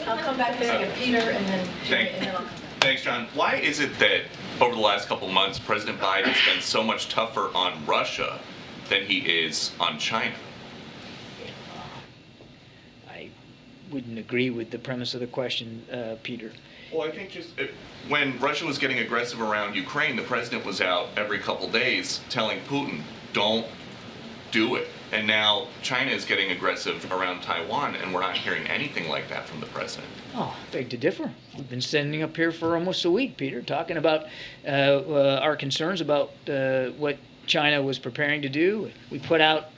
I'll come back to second Peter and then I'll come back. Thanks, John. Why is it that over the last couple months, President Biden's been so much tougher on Russia than he is on China? I wouldn't agree with the premise of the question, Peter. Well, I think when Russia was getting aggressive around Ukraine, the president was out every couple days telling Putin, don't do it. And now China is getting aggressive around Taiwan, and we're not hearing anything like that from the president. Oh, beg to differ. We've been standing up here for almost a week, Peter, talking about our concerns about what China was preparing to do. We put out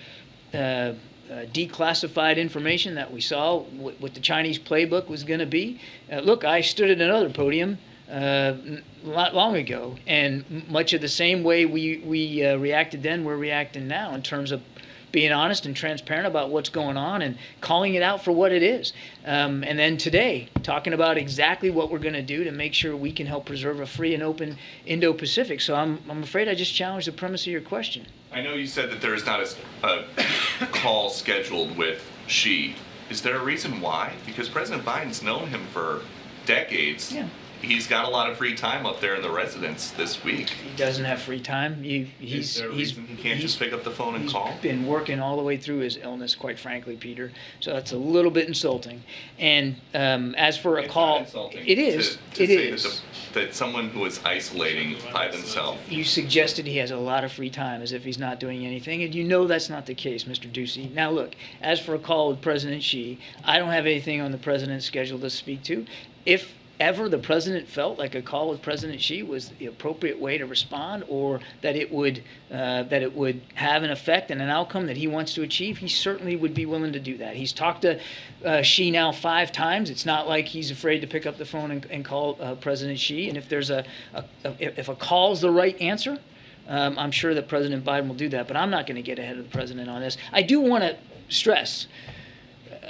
declassified information that we saw what the Chinese playbook was going to be. Look, I stood at another podium not long ago, and much of the same way we reacted then, we're reacting now in terms of being honest and transparent about what's going on and calling it out for what it is. And then today, talking about exactly what we're going to do to make sure we can help preserve a free and open Indo-Pacific. So I'm afraid I just challenged the premise of your question. I know you said that there is not a call scheduled with Xi. Is there a reason why? Because President Biden's known him for decades. Yeah. He's got a lot of free time up there in the residence this week. He doesn't have free time. Is there a reason he can't just pick up the phone and call? He's been working all the way through his illness, quite frankly, Peter. So that's a little bit insulting. And as for a call, it is. It is. That someone who is isolating by themselves. You suggested he has a lot of free time, as if he's not doing anything, and you know that's not the case, Mr. Doocy. Now look, as for a call with President Xi, I don't have anything on the president's schedule to speak to. If ever the president felt like a call with President Xi was the appropriate way to respond, or that it would have an effect and an outcome that he wants to achieve, he certainly would be willing to do that. He's talked to Xi now 5 times. It's not like he's afraid to pick up the phone and call President Xi. And if there's if a call's the right answer, I'm sure that President Biden will do that. But I'm not going to get ahead of the president on this. I do want to stress,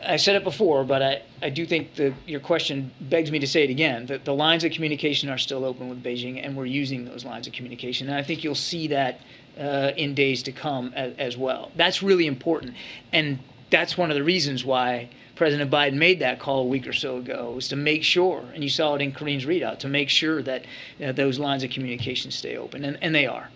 I said it before, but I do think your question begs me to say it again, that the lines of communication are still open with Beijing, and we're using those lines of communication. And I think you'll see that in days to come as well. That's really important. And that's one of the reasons why President Biden made that call a week or so ago, was to make sure, and you saw it in Kareen's readout, to make sure that those lines of communication stay open, and they are.